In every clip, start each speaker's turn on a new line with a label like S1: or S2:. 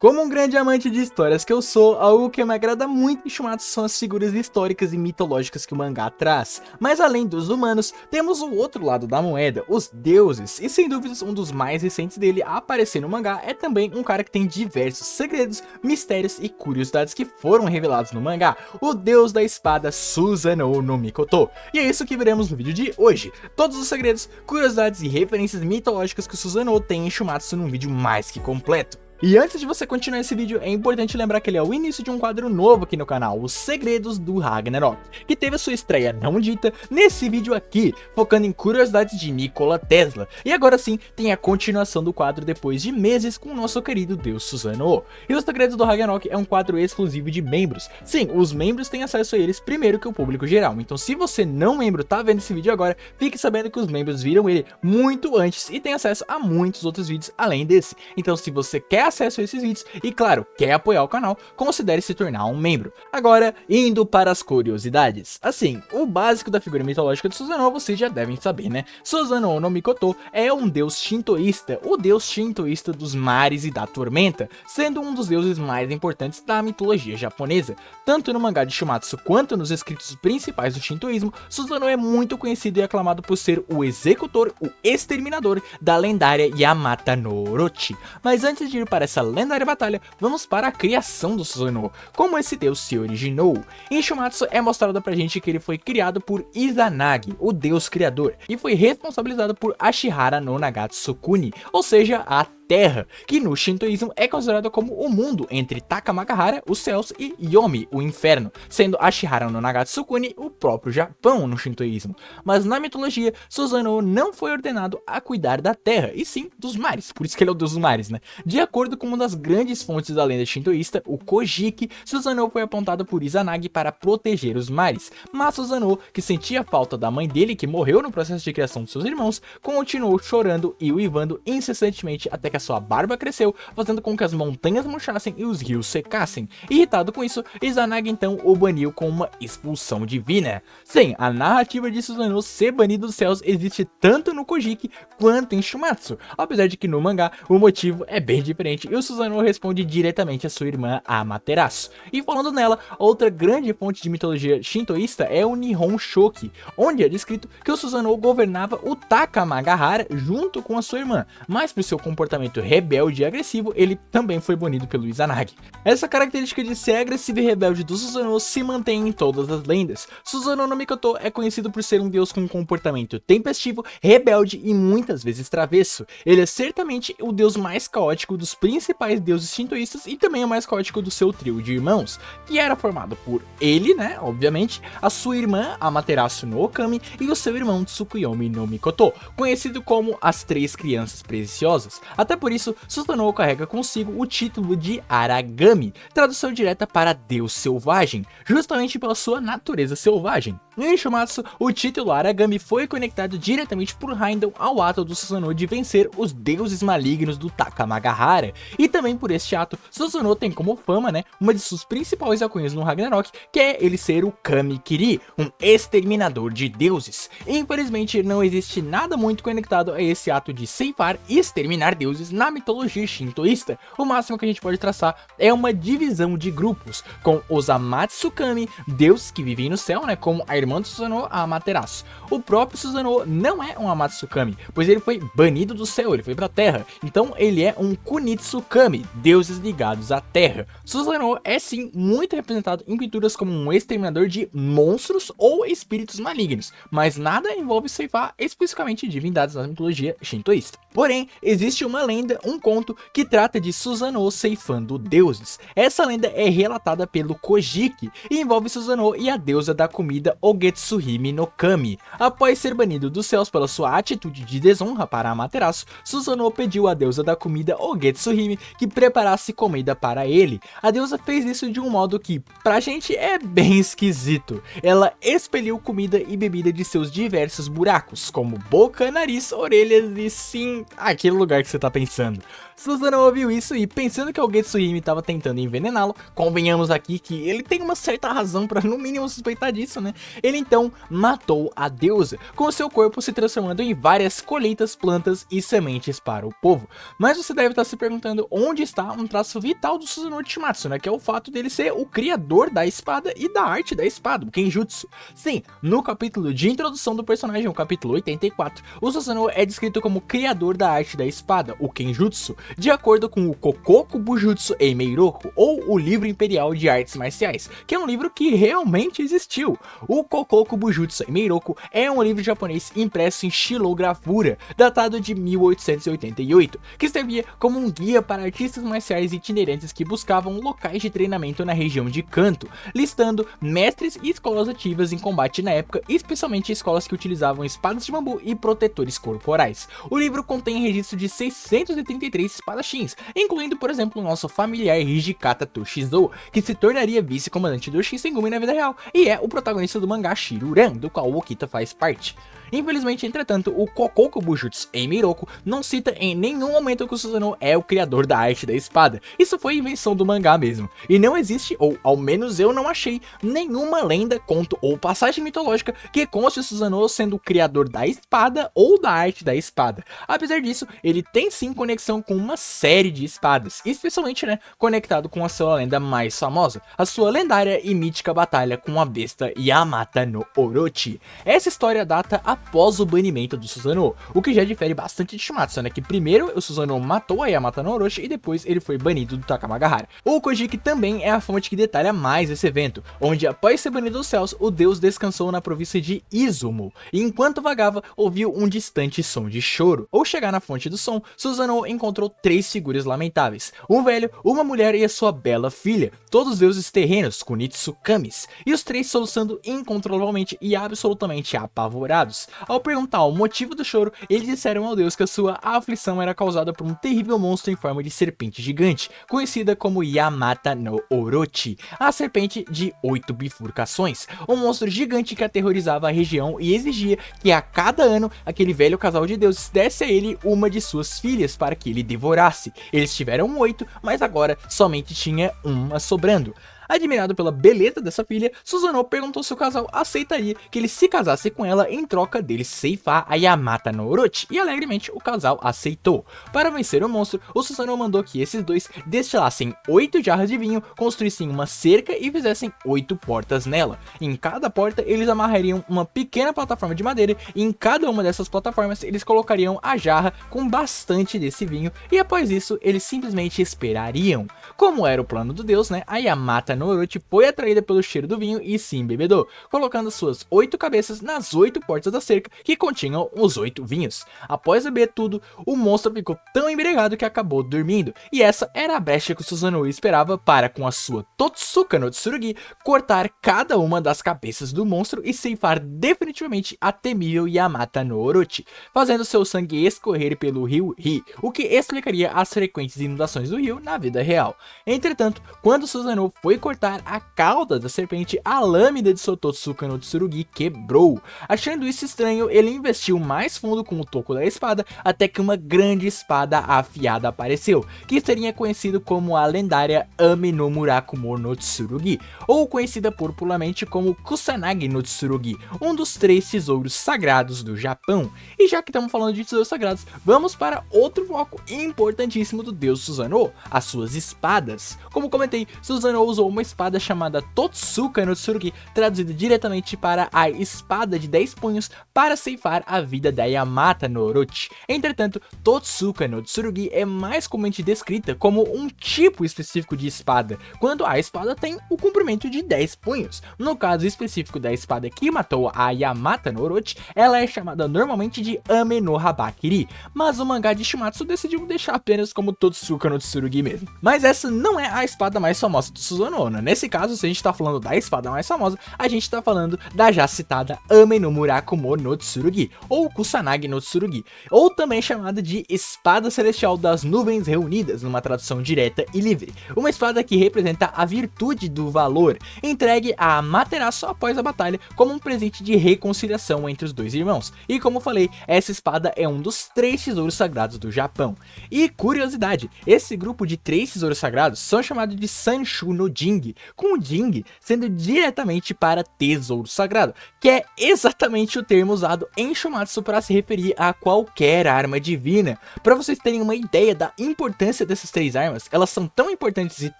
S1: Como um grande amante de histórias que eu sou, algo que me agrada muito em Shumatsu são as figuras históricas e mitológicas que o mangá traz. Mas além dos humanos, temos o outro lado da moeda, os deuses, e sem dúvidas um dos mais recentes dele a aparecer no mangá é também um cara que tem diversos segredos, mistérios e curiosidades que foram revelados no mangá, o deus da espada Susanoo no Mikoto. E é isso que veremos no vídeo de hoje, todos os segredos, curiosidades e referências mitológicas que o Susanoo tem em Shumatsu num vídeo mais que completo. E antes de você continuar esse vídeo, é importante lembrar que ele é o início de um quadro novo aqui no canal, Os Segredos do Ragnarok, que teve a sua estreia não dita nesse vídeo aqui, focando em curiosidades de Nikola Tesla. E agora sim, tem a continuação do quadro depois de meses com o nosso querido deus Susanoo. E Os Segredos do Ragnarok é um quadro exclusivo de membros. Sim, os membros têm acesso a eles primeiro que o público geral, então se você não membro tá vendo esse vídeo agora, fique sabendo que os membros viram ele muito antes e tem acesso a muitos outros vídeos além desse. Então se você quer acesso a esses vídeos e claro, quer apoiar o canal, considere se tornar um membro. Agora, indo para as curiosidades. Assim, o básico da figura mitológica de Susanoo vocês já devem saber, né? Susanoo no Mikoto é um deus shintoísta, o deus shintoísta dos mares e da tormenta, sendo um dos deuses mais importantes da mitologia japonesa. Tanto no mangá de Shumatsu quanto nos escritos principais do shintoísmo, Susanoo é muito conhecido e aclamado por ser o executor, o exterminador da lendária Yamata no Orochi. Mas antes de ir para essa lendária batalha, vamos para a criação do Susanoo, como esse deus se originou. Em Shumatsu é mostrado pra gente que ele foi criado por Izanagi, o deus criador, e foi responsabilizado por Ashihara no Nagatsukuni, ou seja, a Terra, que no shintoísmo é considerado como o mundo entre Takamagahara, os céus, e Yomi, o inferno, sendo Ashihara no Nagatsukuni o próprio Japão no shintoísmo. Mas na mitologia, Susanoo não foi ordenado a cuidar da terra, e sim dos mares, por isso que ele é o deus dos mares, né? De acordo com uma das grandes fontes da lenda shintoísta, o Kojiki, Susanoo foi apontado por Izanagi para proteger os mares, mas Susanoo, que sentia falta da mãe dele que morreu no processo de criação de seus irmãos, continuou chorando e uivando incessantemente até que a sua barba cresceu, fazendo com que as montanhas murchassem e os rios secassem. Irritado com isso, Izanagi então o baniu com uma expulsão divina. Sim, a narrativa de Susanoo ser banido dos céus existe tanto no Kojiki quanto em Shumatsu, apesar de que no mangá o motivo é bem diferente e o Susanoo responde diretamente a sua irmã Amaterasu. E falando nela, outra grande fonte de mitologia shintoísta é o Nihon Shoki, onde é descrito que o Susanoo governava o Takamagahara junto com a sua irmã, mas por seu comportamento rebelde e agressivo, ele também foi banido pelo Izanagi. Essa característica de ser agressivo e rebelde do Susanoo se mantém em todas as lendas. Susanoo no Mikoto é conhecido por ser um deus com um comportamento tempestivo, rebelde e muitas vezes travesso. Ele é certamente o deus mais caótico dos principais deuses shintoístas e também o mais caótico do seu trio de irmãos, que era formado por ele, né, obviamente, a sua irmã Amaterasu no Okami e o seu irmão Tsukuyomi no Mikoto, conhecido como as Três Crianças Preciosas. Até por isso, Susanoo carrega consigo o título de Aragami, tradução direta para Deus Selvagem, justamente pela sua natureza selvagem. Em Shumatsu, o título Aragami foi conectado diretamente por Heindel ao ato do Susanoo de vencer os deuses malignos do Takamagahara, e também por este ato, Susanoo tem como fama, né, uma de suas principais alcunhas no Ragnarok, que é ele ser o Kami-Kiri, um exterminador de deuses. Infelizmente, não existe nada muito conectado a esse ato de ceifar e exterminar deuses na mitologia shintoísta. O máximo que a gente pode traçar é uma divisão de grupos, com os Amatsukami, deuses que vivem no céu, né, como a irmã do Susanoo, a Amaterasu. O próprio Susanoo não é um Amatsukami, pois ele foi banido do céu, ele foi pra terra, então ele é um Kunitsukami, deuses ligados à terra. Susanoo é sim muito representado em pinturas como um exterminador de monstros ou espíritos malignos, mas nada envolve ceifar especificamente divindades na mitologia shintoísta. Porém, existe uma lenda, um conto, que trata de Susanoo ceifando deuses. Essa lenda é relatada pelo Kojiki e envolve Susanoo e a deusa da comida Ogetsuhime no Kami. Após ser banido dos céus pela sua atitude de desonra para Amaterasu, Susanoo pediu à deusa da comida Ogetsuhime que preparasse comida para ele. A deusa fez isso de um modo que, pra gente, é bem esquisito. Ela expeliu comida e bebida de seus diversos buracos, como boca, nariz, orelhas e sim, aquele lugar que você tá pensando. Susanoo ouviu isso e, pensando que o Getsuhime estava tentando envenená-lo, convenhamos aqui que ele tem uma certa razão para no mínimo suspeitar disso, né? Ele então matou a deusa, com seu corpo se transformando em várias colheitas, plantas e sementes para o povo. Mas você deve estar se perguntando onde está um traço vital do Susanoo Chimatsu, né? Que é o fato dele ser o criador da espada e da arte da espada, o Kenjutsu. Sim, no capítulo de introdução do personagem, o capítulo 84, o Susanoo é descrito como criador da arte da espada, o Kenjutsu, de acordo com o Kokoku Bujutsu Eimeiroku, ou o Livro Imperial de Artes Marciais, que é um livro que realmente existiu. O Kokoku Bujutsu Eimeiroku é um livro japonês impresso em xilogravura, datado de 1888, que servia como um guia para artistas marciais itinerantes que buscavam locais de treinamento na região de Kanto, listando mestres e escolas ativas em combate na época, especialmente escolas que utilizavam espadas de bambu e protetores corporais. O livro contém registro de 633 espadachins, incluindo, por exemplo, o nosso familiar Hijikata Toshizou, que se tornaria vice-comandante do Shinsengumi na vida real, e é o protagonista do mangá Shiruran, do qual o Okita faz parte. Infelizmente, entretanto, o Kokoku Bujutsu Eimeiroku não cita em nenhum momento que o Susanoo é o criador da arte da espada. Isso foi invenção do mangá mesmo. E não existe, ou ao menos eu não achei, nenhuma lenda, conto ou passagem mitológica que conste o Susanoo sendo o criador da espada ou da arte da espada. Apesar disso, ele tem sim conexão com uma série de espadas, especialmente, né, conectado com a sua lenda mais famosa, a sua lendária e mítica batalha com a besta Yamata no Orochi. Essa história data após o banimento do Susanoo, o que já difere bastante de Shimatsu, né, que primeiro o Susanoo matou a Yamata no Orochi e depois ele foi banido do Takamagahara. O Kojiki também é a fonte que detalha mais esse evento, onde após ser banido dos céus, o deus descansou na província de Izumo, e enquanto vagava, ouviu um distante som de choro. Ao chegar na fonte do som, Susanoo encontrou 3 figuras lamentáveis, um velho, uma mulher e a sua bela filha, todos deuses terrenos, Kunitsu Kamis, e os 3 soluçando incontrolavelmente e absolutamente apavorados. Ao perguntar o motivo do choro, eles disseram ao deus que a sua aflição era causada por um terrível monstro em forma de serpente gigante, conhecida como Yamata no Orochi, a serpente de 8 bifurcações, um monstro gigante que aterrorizava a região e exigia que a cada ano aquele velho casal de deuses desse a ele uma de suas filhas para que ele devorasse. Eles tiveram 8, mas agora somente tinha uma sobrando. Admirado pela beleza dessa filha, Susanoo perguntou se o casal aceitaria que ele se casasse com ela em troca dele ceifar a Yamata no Orochi, e alegremente o casal aceitou. Para vencer o monstro, o Susanoo mandou que esses dois destilassem 8 jarras de vinho, construíssem uma cerca e fizessem 8 portas nela. Em cada porta eles amarrariam uma pequena plataforma de madeira e em cada uma dessas plataformas eles colocariam a jarra com bastante desse vinho, e após isso eles simplesmente esperariam. Como era o plano do deus, né, a Yamata no Orochi foi atraída pelo cheiro do vinho e se embebedou, colocando suas 8 cabeças nas 8 portas da cerca que continham os 8 vinhos. Após beber tudo, o monstro ficou tão embriagado que acabou dormindo, e essa era a brecha que o Susanoo esperava para, com a sua Totsuka no Tsurugi, cortar cada uma das cabeças do monstro e ceifar definitivamente a temível Yamata no Orochi, fazendo seu sangue escorrer pelo rio Hi, o que explicaria as frequentes inundações do rio na vida real. Entretanto, quando Susanoo foi cortar a cauda da serpente, a lâmina de seu Totsuka no Tsurugi quebrou. Achando isso estranho, ele investiu mais fundo com o toco da espada, até que uma grande espada afiada apareceu, que seria conhecido como a lendária Ame no Murakumo no Tsurugi, ou conhecida popularmente como Kusanagi no Tsurugi, um dos 3 tesouros sagrados do Japão. E já que estamos falando de tesouros sagrados, vamos para outro foco importantíssimo do deus Susanoo, as suas espadas. Como comentei, Susanoo usou uma espada chamada Totsuka no Tsurugi, traduzida diretamente para a espada de 10 punhos, para ceifar a vida da Yamata no Orochi. Entretanto, Totsuka no Tsurugi é mais comumente descrita como um tipo específico de espada, quando a espada tem o comprimento de 10 punhos. No caso específico da espada que matou a Yamata no Orochi, ela é chamada normalmente de Ame no Habakiri, mas o mangá de Shimatsu decidiu deixar apenas como Totsuka no Tsurugi mesmo. Mas essa não é a espada mais famosa do Susanoo, né? Nesse caso, se a gente tá falando da espada mais famosa, a gente tá falando da já citada Ame no Murakumo no Tsurugi, ou Kusanagi no Tsurugi, ou também chamada de Espada Celestial das Nuvens Reunidas, numa tradução direta e livre. Uma espada que representa a virtude do valor, entregue a Amaterasu após a batalha como um presente de reconciliação entre os dois irmãos. E como falei, essa espada é um dos 3 tesouros sagrados do Japão. E curiosidade, esse grupo de 3 tesouros sagrados são chamados de Sanshu no Jing, com o Jing sendo diretamente para tesouro sagrado, que é exatamente o termo usado em Shumatsu para se referir a qualquer arma divina. Para vocês terem uma ideia da importância dessas 3 armas, elas são tão importantes e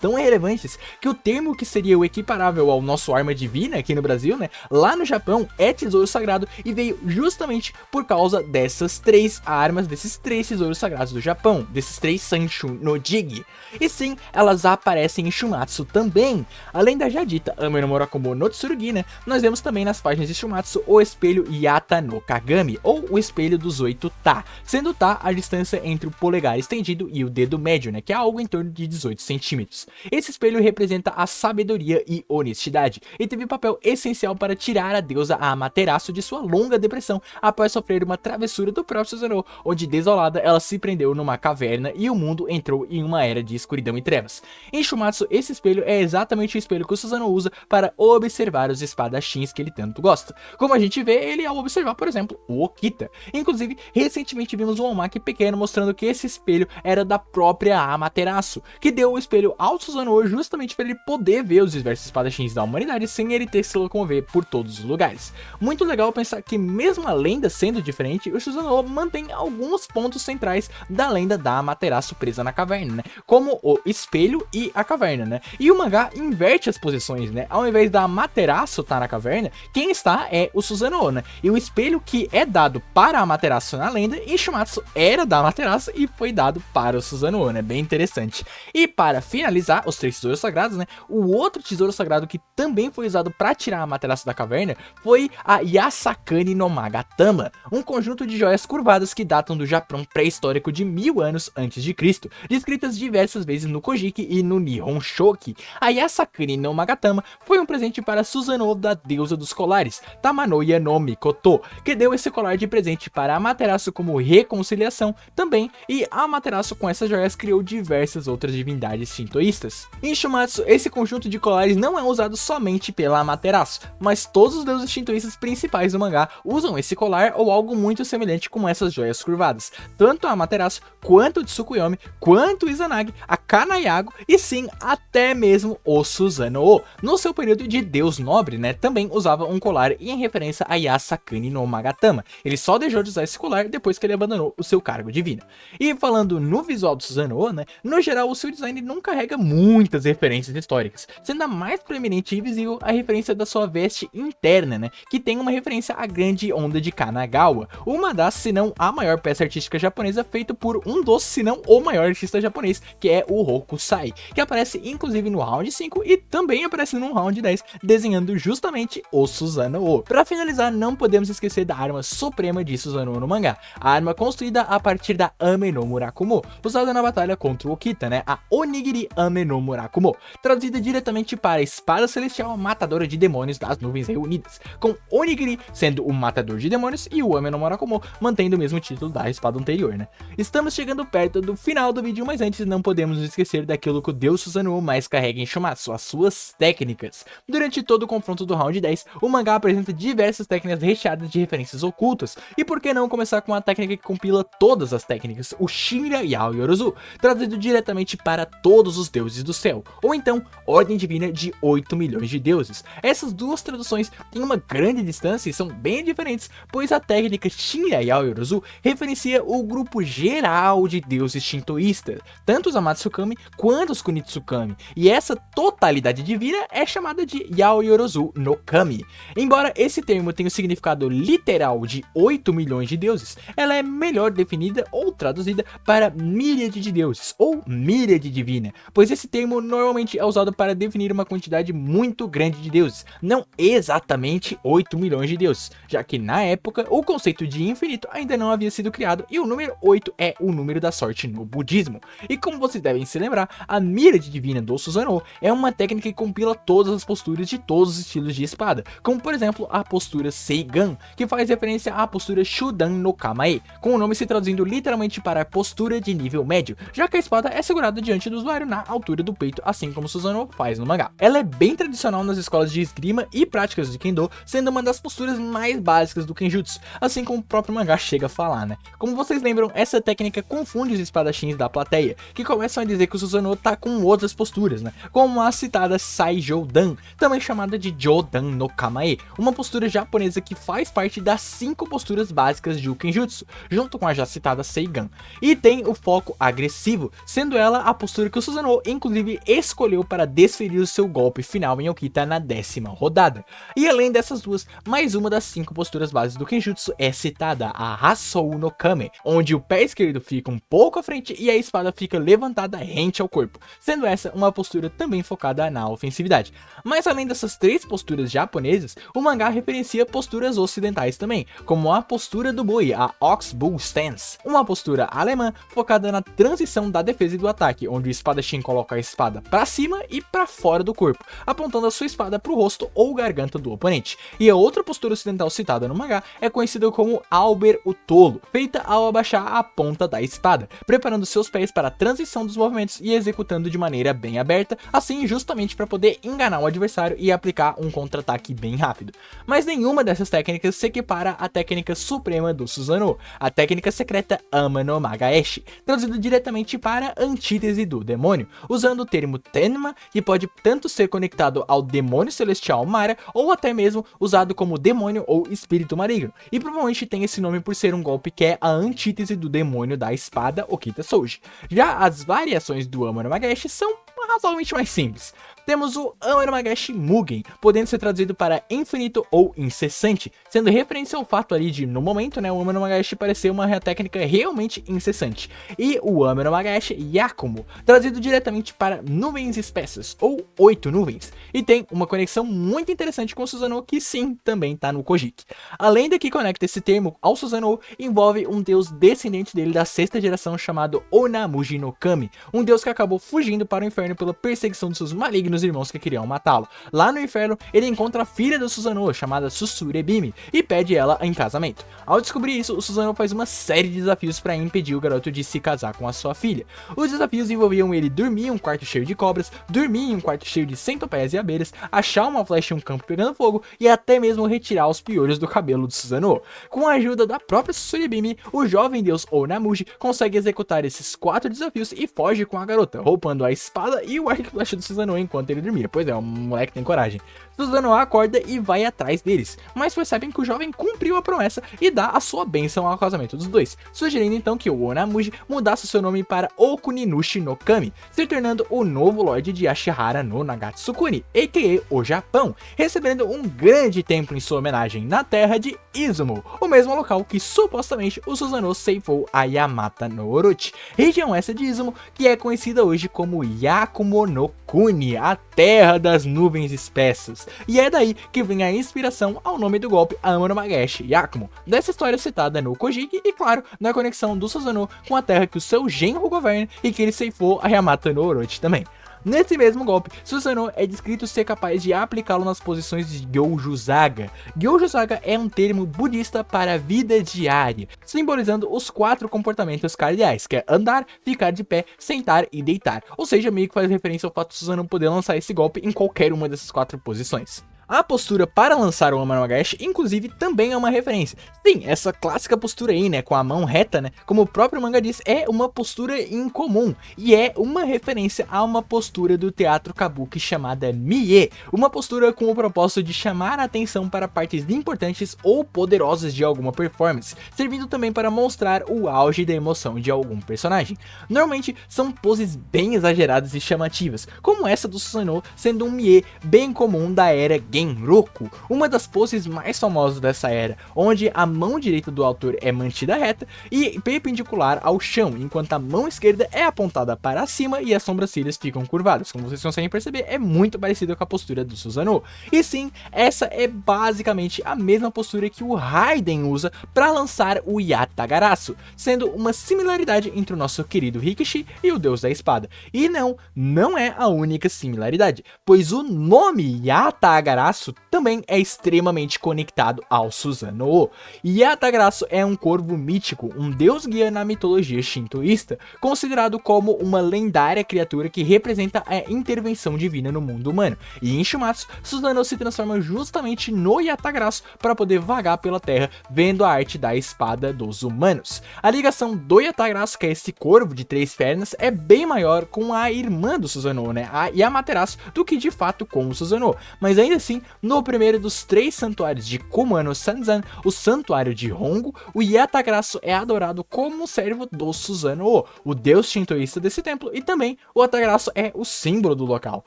S1: tão relevantes que o termo que seria o equiparável ao nosso arma divina aqui no Brasil, né, lá no Japão é tesouro sagrado, e veio justamente por causa dessas 3 armas, desses 3 tesouros sagrados do Japão, desses 3 Sanshu no Jing. E sim, elas aparecem em Shumatsu também. Além da já dita Ame no Murakumo no Tsurugi, né, nós vemos também nas páginas de Shumatsu o espelho Yata no Kagami, ou o espelho dos 8 Ta, sendo Ta a distância entre o polegar estendido e o dedo médio, né, que é algo em torno de 18 centímetros. Esse espelho representa a sabedoria e honestidade, e teve papel essencial para tirar a deusa Amaterasu de sua longa depressão após sofrer uma travessura do próprio Susanoo, onde desolada ela se prendeu numa caverna e o mundo entrou em uma era de escuridão e trevas. Em Shumatsu, esse espelho é exatamente o espelho que o Susanoo usa para observar os espadachins que ele tanto gosta, como a gente vê ele ao observar, por exemplo, o Okita. Inclusive, recentemente vimos um almanaque pequeno mostrando que esse espelho era da própria Amaterasu, que deu o espelho ao Susanoo justamente para ele poder ver os diversos espadachins da humanidade sem ele ter que se locomover por todos os lugares. Muito legal pensar que mesmo a lenda sendo diferente, o Susanoo mantém alguns pontos centrais da lenda da Amaterasu presa na caverna, né, como o espelho e a caverna, né, e o mangá inverte as posições, né, ao invés da Amaterasu estar na caverna, quem está é o Susanoo, né, e o espelho que é dado para a Amaterasu na lenda, em Shumatsu era da Amaterasu e foi dado para o Susanoo, né, bem interessante. E para finalizar os 3 tesouros sagrados, né, o outro tesouro sagrado que também foi usado para tirar a Amaterasu da caverna foi a Yasakani no Magatama, um conjunto de joias curvadas que datam do Japão pré-histórico de 1000 anos antes de Cristo, descritas diversas vezes no Kojiki e no Nihon Shoki. A Yasakani no Magatama foi um presente para Susanoo da deusa dos colares, Tamanoya no Mikoto, que deu esse colar de presente para a Amaterasu como reconciliação também, e a Amaterasu com essas joias criou diversas outras divindades shintoístas. Em Shumatsu, esse conjunto de colares não é usado somente pela Amaterasu, mas todos os deuses shintoístas principais do mangá usam esse colar ou algo muito semelhante com essas joias curvadas. Tanto a Amaterasu, quanto o Tsukuyomi, quanto o Izanagi, a Kanayago e sim, até mesmo o Susanoo, no seu período de deus nobre, né, também usava um colar em referência a Yasakani no Magatama. Ele só deixou de usar esse colar depois que ele abandonou o seu cargo divino. E falando no visual do Susanoo, né, no geral o seu design não carrega muitas referências históricas, sendo a mais proeminente e visível a referência da sua veste interna, né, que tem uma referência à grande onda de Kanagawa, uma das, se não a maior peça artística japonesa feita por um dos, se não o maior artista japonês, que é o Hokusai, que aparece inclusive no round 5 e também aparece no round 10, desenhando justamente o Susanoo. Para finalizar, não podemos esquecer da arma suprema de Susanoo no mangá, a arma construída a partir da Ame no Murakumo, usada na batalha contra o Okita, né, a Onigiri Ame no Murakumo, traduzida diretamente para Espada Celestial Matadora de Demônios das Nuvens Reunidas, com Onigiri sendo o matador de demônios e o Ame no Murakumo mantendo o mesmo título da espada anterior, né. Estamos chegando perto do final do vídeo, mas antes não podemos nos esquecer daquilo que o deus Susanoo mais carrega em Shumatsu, as suas técnicas. Durante todo o confronto do round 10, o mangá apresenta diversas técnicas recheadas de referências ocultas, e por que não começar com a técnica que compila todas as técnicas, o Shinra Yaoyorozu, traduzido diretamente para todos os deuses do céu, ou então Ordem Divina de 8 milhões de deuses. Essas duas traduções têm uma grande distância e são bem diferentes, pois a técnica Shinra Yaoyorozu referencia o grupo geral de deuses shintoístas, tanto os Amatsukami quanto os Kunitsukami, e essa totalidade divina é chamada de Yaoyorozu no Kami. Embora esse termo tenha o significado literal de 8 milhões de deuses, ela é melhor definida ou traduzida para míriade de deuses, ou míriade divina, pois esse termo normalmente é usado para definir uma quantidade muito grande de deuses, não exatamente 8 milhões de deuses, já que na época o conceito de infinito ainda não havia sido criado e o número 8 é o número da sorte no budismo. E como vocês devem se lembrar, a míriade divina do Susanoo é uma técnica que compila todas as posturas de todos os estilos de espada, como por exemplo a postura Seigan, que faz referência à postura Shudan no Kamae, com o nome se traduzindo literalmente para postura de nível médio, já que a espada é segurada diante do usuário na altura do peito, assim como Susanoo faz no mangá. Ela é bem tradicional nas escolas de esgrima e práticas de Kendo, sendo uma das posturas mais básicas do Kenjutsu, assim como o próprio mangá chega a falar, né? Como vocês lembram, essa técnica confunde os espadachins da plateia, que começam a dizer que o Susanoo tá com outras posturas, né? Como a citada Saijoudan, também chamada de Jodan no Kamae, uma postura japonesa que faz parte das 5 posturas básicas de Kenjutsu, junto com a já citada Seigan, e tem o foco agressivo, sendo ela a postura que o Susanoo inclusive escolheu para desferir o seu golpe final em Okita na 10ª rodada. E além dessas duas, mais uma das 5 posturas básicas do Kenjutsu é citada, a Hasou no Kame, onde o pé esquerdo fica um pouco à frente e a espada fica levantada rente ao corpo, sendo essa uma postura também focada na ofensividade. Mas além dessas 3 posturas japonesas, o mangá referencia posturas ocidentais também, como a postura do boi, a Ox Bull Stance, uma postura alemã focada na transição da defesa e do ataque, onde o espadachim coloca a espada para cima e para fora do corpo, apontando a sua espada para o rosto ou garganta do oponente. E a outra postura ocidental citada no mangá é conhecida como Alber o Tolo, feita ao abaixar a ponta da espada, preparando seus pés para a transição dos movimentos e executando de maneira bem aberta, assim justamente para poder enganar o adversário e aplicar um contra-ataque bem rápido. Mas nenhuma dessas técnicas se equipara à técnica suprema do Susanoo, a técnica secreta Ama no Magaeshi, traduzido diretamente para antítese do demônio, usando o termo Tenma, que pode tanto ser conectado ao demônio celestial Mara, ou até mesmo usado como demônio ou espírito maligno, e provavelmente tem esse nome por ser um golpe que é a antítese do demônio da espada Okita Souji. Já as variações do Ama no Magaeshi são razoavelmente mais simples. Temos o Ama no Magaeshi Mugen, podendo ser traduzido para infinito ou incessante, sendo referência ao fato ali de, no momento, né, o Ama no Magaeshi parecer uma técnica realmente incessante. E o Ama no Magaeshi Yakumo, traduzido diretamente para nuvens espessas, ou 8 nuvens, e tem uma conexão muito interessante com o Susanoo, que sim, também está no Kojiki. Além de que conecta esse termo ao Susanoo, envolve um deus descendente dele da 6ª geração chamado Onamuji no Kami, um deus que acabou fugindo para o inferno pela perseguição de seus malignos irmãos que queriam matá-lo. Lá no inferno, ele encontra a filha do Susanoo, chamada Susurebimi, e pede ela em casamento. Ao descobrir isso, o Susanoo faz uma série de desafios para impedir o garoto de se casar com a sua filha. Os desafios envolviam ele dormir em um quarto cheio de cobras, dormir em um quarto cheio de centopeias e abelhas, achar uma flecha em um campo pegando fogo e até mesmo retirar os piolhos do cabelo do Susanoo. Com a ajuda da própria Susurebimi, o jovem deus Onamuji consegue executar esses 4 desafios e foge com a garota, roubando a espada e o arco e flecha do Susanoo enquanto ele dormia. Pois é, um moleque tem coragem. Susanoo acorda e vai atrás deles, mas percebem que o jovem cumpriu a promessa e dá a sua bênção ao casamento dos dois, sugerindo então que o Onamuji mudasse seu nome para Okuninushi no Kami, se tornando o novo Lorde de Ashihara no Nagatsukuni, a.k.a. o Japão, recebendo um grande templo em sua homenagem na terra de Izumo, o mesmo local que supostamente o Susanoo ceifou a Yamata no Orochi, região essa de Izumo que é conhecida hoje como Yakumo no Kuni, a terra das nuvens espessas. E é daí que vem a inspiração ao nome do golpe Ama no Magaeshi Yakumo, dessa história citada no Kojiki e claro, na conexão do Susanoo com a terra que o seu genro governa e que ele ceifou a Yamata no Orochi também. Nesse mesmo golpe, Susanoo é descrito ser capaz de aplicá-lo nas posições de Gyoujusaga. Gyoujusaga é um termo budista para a vida diária, simbolizando os 4 comportamentos cardeais, que é andar, ficar de pé, sentar e deitar. Ou seja, meio que faz referência ao fato de Susanoo poder lançar esse golpe em qualquer uma dessas 4 posições. A postura para lançar o Ama no Magaeshi, inclusive, também é uma referência. Sim, essa clássica postura aí, né, com a mão reta, né, como o próprio manga diz, é uma postura incomum e é uma referência a uma postura do teatro kabuki chamada Mie, uma postura com o propósito de chamar a atenção para partes importantes ou poderosas de alguma performance, servindo também para mostrar o auge da emoção de algum personagem. Normalmente são poses bem exageradas e chamativas, como essa do Susanoo sendo um Mie bem comum da era Genroku, uma das poses mais famosas dessa era, onde a mão direita do autor é mantida reta e perpendicular ao chão, enquanto a mão esquerda é apontada para cima e as sobrancelhas ficam curvadas. Como vocês conseguem perceber, é muito parecido com a postura do Susanoo. E sim, essa é basicamente a mesma postura que o Raiden usa para lançar o Yatagarasu, sendo uma similaridade entre o nosso querido Rikishi e o Deus da Espada. E não é a única similaridade, pois o nome Yatagarasu também é extremamente conectado ao Susanoo. Yatagarasu é um corvo mítico, um deus guia na mitologia shintoísta, considerado como uma lendária criatura que representa a intervenção divina no mundo humano. E em Shumatsu, Susanoo se transforma justamente no Yatagarasu para poder vagar pela terra, vendo a arte da espada dos humanos. A ligação do Yatagarasu, que é esse corvo de 3 pernas, é bem maior com a irmã do Susanoo, né, a Yamaterasu, do que de fato com o Susanoo. Mas ainda assim, no primeiro dos 3 santuários de Kumano Sanzan, o santuário de Hongo, o Yatagarasu é adorado como servo do Susanoo, o deus shintoísta desse templo, e também o Yatagarasu é o símbolo do local.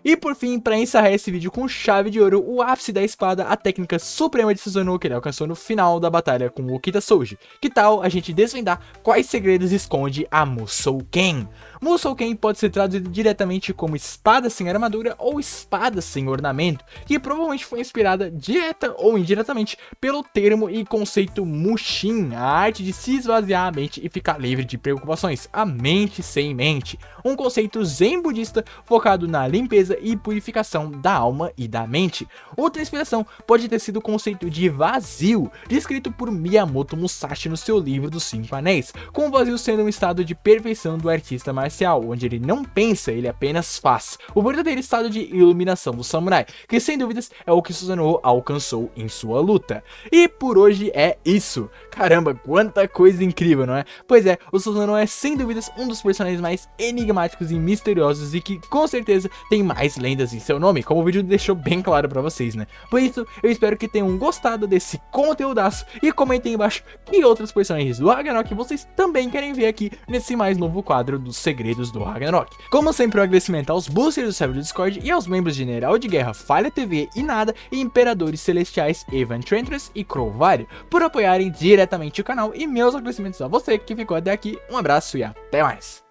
S1: E por fim, para encerrar esse vídeo com chave de ouro, o ápice da espada, a técnica suprema de Susanoo que ele alcançou no final da batalha com o Kitasoji. Que tal a gente desvendar quais segredos esconde a Musouken? Musouken pode ser traduzido diretamente como espada sem armadura ou espada sem ornamento, que provavelmente foi inspirada direta ou indiretamente pelo termo e conceito Mushin, a arte de se esvaziar a mente e ficar livre de preocupações, a mente sem mente, um conceito zen budista focado na limpeza e purificação da alma e da mente. Outra inspiração pode ter sido o conceito de vazio, descrito por Miyamoto Musashi no seu livro dos 5 Anéis, com o vazio sendo um estado de perfeição do artista marcial, onde ele não pensa, ele apenas faz, o verdadeiro estado de iluminação do samurai, que sem dúvidas é o que Susanoo alcançou em sua luta. E por hoje é isso. Caramba, quanta coisa incrível, não é? Pois é, o Susanoo é sem dúvidas um dos personagens mais enigmáticos e misteriosos e que com certeza tem mais lendas em seu nome, como o vídeo deixou bem claro pra vocês, né? Por isso, eu espero que tenham gostado desse conteúdaço e comentem embaixo que outros personagens do Ragnarok vocês também querem ver aqui nesse mais novo quadro dos segredos do Ragnarok. Como sempre, um agradecimento aos boosters do server do Discord e aos membros de General de Guerra, Falha TV e Nada e Imperadores Celestiais Evan Trentress e Crowvari por apoiarem diretamente o canal, e meus agradecimentos a você que ficou até aqui. Um abraço e até mais!